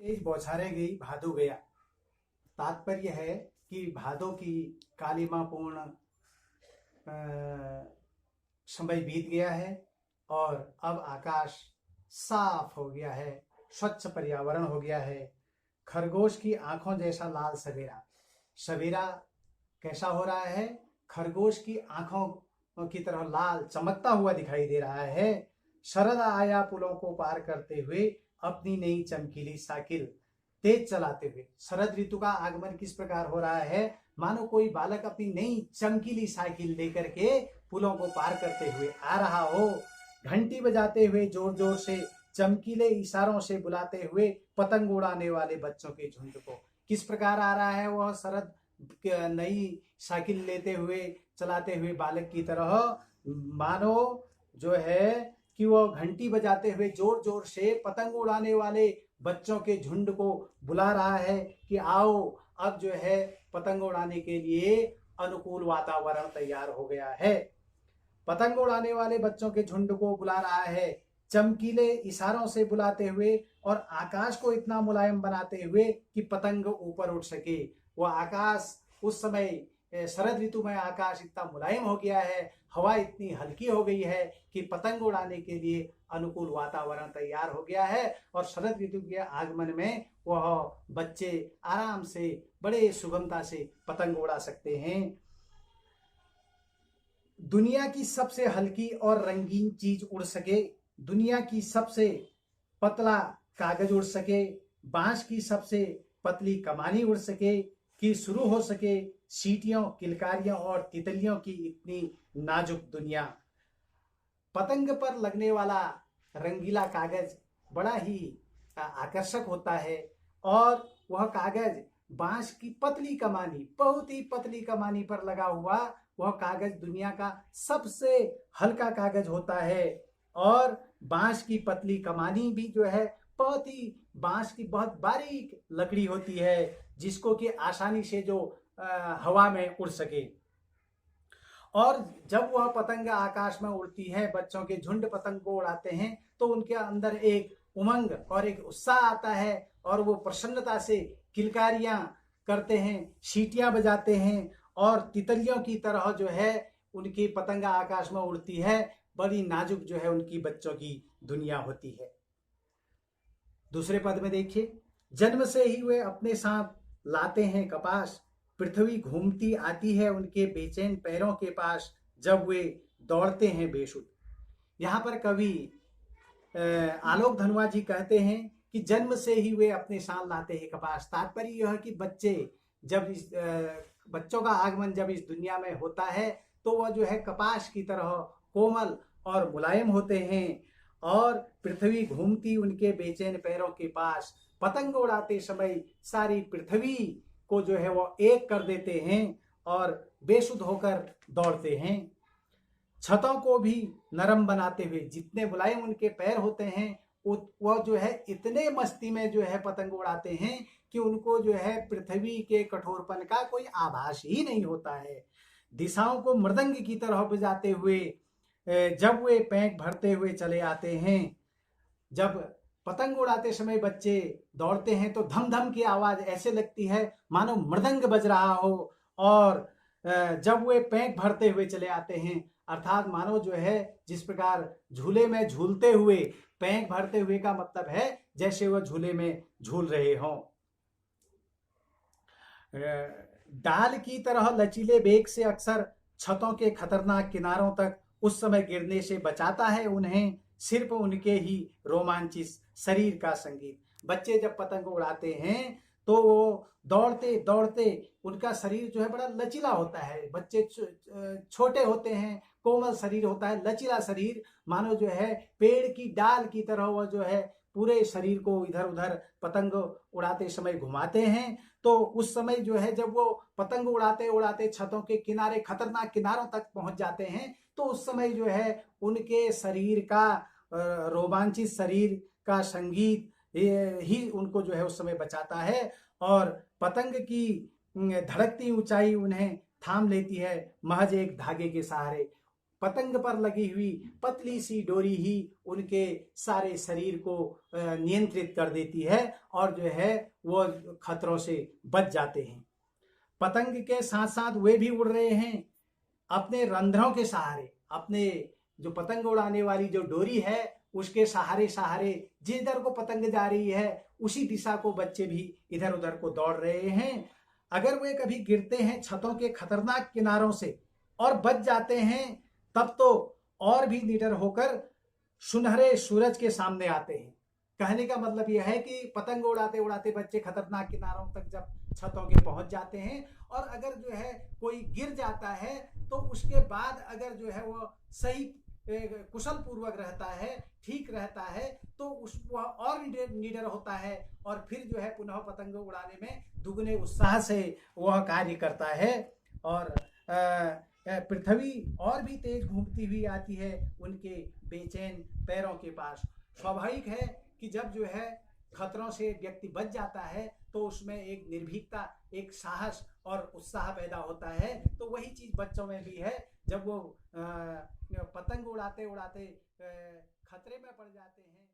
तेज बौछारें गई भादो गया। तात्पर्य है कि भादो की कालिमापूर्ण समय बीत गया है और अब आकाश साफ हो गया है, स्वच्छ पर्यावरण हो गया है। खरगोश की आंखों जैसा लाल सवेरा। सवेरा कैसा हो रहा है? खरगोश की आंखों की तरह लाल चमकता हुआ दिखाई दे रहा है। शरद आया पुलों को पार करते हुए अपनी नई चमकीली साइकिल तेज चलाते हुए। शरद ऋतु का आगमन किस प्रकार हो रहा है? मानो कोई बालक अपनी नई चमकीली साइकिल लेकर के पुलों को पार करते हुए आ रहा हो। घंटी बजाते हुए जोर जोर से, चमकीले इशारों से बुलाते हुए पतंग उड़ाने वाले बच्चों के झुंड को। किस प्रकार आ रहा है वह शरद नई साइकिल लेते हुए, चलाते हुए बालक की तरह? मानो जो है कि वह घंटी बजाते हुए जोर जोर से पतंग उड़ाने वाले बच्चों के झुंड को बुला रहा है कि आओ, अब जो है पतंग उड़ाने के लिए अनुकूल वातावरण तैयार हो गया है। पतंग उड़ाने वाले बच्चों के झुंड को बुला रहा है, चमकीले इशारों से बुलाते हुए और आकाश को इतना मुलायम बनाते हुए कि पतंग ऊपर उठ सके। वह आकाश उस समय, शरद ऋतु में आकाश इतना मुलायम हो गया है, हवा इतनी हल्की हो गई है कि पतंग उड़ाने के लिए अनुकूल वातावरण तैयार हो गया है। और शरद ऋतु के आगमन में वह बच्चे आराम से, बड़े सुगमता से पतंग उड़ा सकते हैं। दुनिया की सबसे हल्की और रंगीन चीज उड़ सके, दुनिया की सबसे पतला कागज उड़ सके, बांस की सबसे पतली कमानी उड़ सके, कि शुरू हो सके सीटियों, किलकारियों और तितलियों की इतनी नाजुक दुनिया। पतंग पर लगने वाला रंगीला कागज बड़ा ही आकर्षक होता है और वह कागज बांस की पतली कमानी, बहुत ही पतली कमानी पर लगा हुआ वह कागज दुनिया का सबसे हल्का कागज होता है। और बांस की पतली कमानी भी जो है बहुत ही, बांस की बहुत बारीक लकड़ी होती है जिसको कि आसानी से जो हवा में उड़ सके। और जब वह पतंग आकाश में उड़ती है, बच्चों के झुंड पतंग को उड़ाते हैं तो उनके अंदर एक उमंग और एक उत्साह आता है और वो प्रसन्नता से किलकारियां करते हैं, सीटियां बजाते हैं और तितलियों की तरह जो है उनकी पतंगा आकाश में उड़ती है। बड़ी नाजुक जो है उनकी बच्चों की दुनिया होती है। दूसरे पद में देखिए, जन्म से ही वे अपने साथ लाते हैं कपास, पृथ्वी घूमती आती है उनके बेचैन पैरों के पास, जब वे दौड़ते हैं बेसुध। यहाँ पर कवि आलोक धनवा जी कहते हैं कि जन्म से ही वे अपने साथ लाते हैं कपास। तात्पर्य यह कि बच्चे जब बच्चों का आगमन जब इस दुनिया में होता है तो वह जो है कपास की तरह कोमल और मुलायम होते हैं और पृथ्वी घूमती उनके बेचैन पैरों के पास, पतंग उड़ाते समय सारी पृथ्वी को जो है वो एक कर देते हैं और बेसुध होकर दौड़ते हैं। छतों को भी नरम बनाते हुए, जितने मुलायम उनके पैर होते हैं वह जो है इतने मस्ती में जो है पतंग उड़ाते हैं कि उनको जो है पृथ्वी के कठोरपन का कोई आभास ही नहीं होता है। दिशाओं को मृदंग की तरह बजाते हुए जब वे पैंक भरते हुए चले आते हैं। जब पतंग उड़ाते समय बच्चे दौड़ते हैं तो धम धम की आवाज ऐसे लगती है मानो मृदंग बज रहा हो। और जब वे पैंक भरते हुए चले आते हैं, अर्थात मानो जो है जिस प्रकार झूले में झूलते हुए, पैंक भरते हुए का मतलब है जैसे वह झूले में झूल रहे हों। डाल की तरह लचीले बेग से अक्सर छतों के खतरनाक किनारों तक उस समय गिरने से बचाता है उन्हें सिर्फ उनके ही रोमांचित शरीर का संगीत। बच्चे जब पतंग उड़ाते हैं तो वो दौड़ते दौड़ते उनका शरीर जो है बड़ा लचीला होता है। बच्चे छोटे होते हैं, कोमल शरीर होता है, लचीला शरीर, मानो जो है पेड़ की डाल की तरह वह जो है पूरे शरीर को इधर उधर पतंग उड़ाते समय घुमाते हैं। तो उस समय जो है जब वो पतंग उड़ाते उड़ाते छतों के किनारे, खतरनाक किनारों तक पहुंच जाते हैं तो उस समय जो है उनके शरीर का, रोमांचित शरीर का संगीत ही उनको जो है उस समय बचाता है और पतंग की धड़कती ऊंचाई उन्हें थाम लेती है महज एक धागे के सहारे। पतंग पर लगी हुई पतली सी डोरी ही उनके सारे शरीर को नियंत्रित कर देती है और जो है वो खतरों से बच जाते हैं। पतंग के साथ साथ वे भी उड़ रहे हैं अपने रंध्रों के सहारे, अपने जो पतंग उड़ाने वाली जो डोरी है उसके सहारे सहारे जिधर को पतंग जा रही है उसी दिशा को बच्चे भी इधर उधर को दौड़ रहे हैं। अगर वे कभी गिरते हैं छतों के खतरनाक किनारों से और बच जाते हैं तब तो और भी निडर होकर सुनहरे सूरज के सामने आते हैं। कहने का मतलब यह है कि पतंग उड़ाते उड़ाते बच्चे खतरनाक किनारों तक जब छतों के पहुंच जाते हैं और अगर जो है कोई गिर जाता है तो उसके बाद अगर जो है वो सही कुशल पूर्वक रहता है, ठीक रहता है, तो उस वह और निडर होता है और फिर जो है पुनः पतंग उड़ाने में दुगने उत्साह से वह कार्य करता है। और पृथ्वी और भी तेज घूमती हुई आती है उनके बेचैन पैरों के पास। स्वाभाविक है कि जब जो है खतरों से व्यक्ति बच जाता है तो उसमें एक निर्भीकता, एक साहस और उत्साह पैदा होता है। तो वही चीज बच्चों में भी है, जब वो पतंग उड़ाते उड़ाते खतरे में पड़ जाते हैं।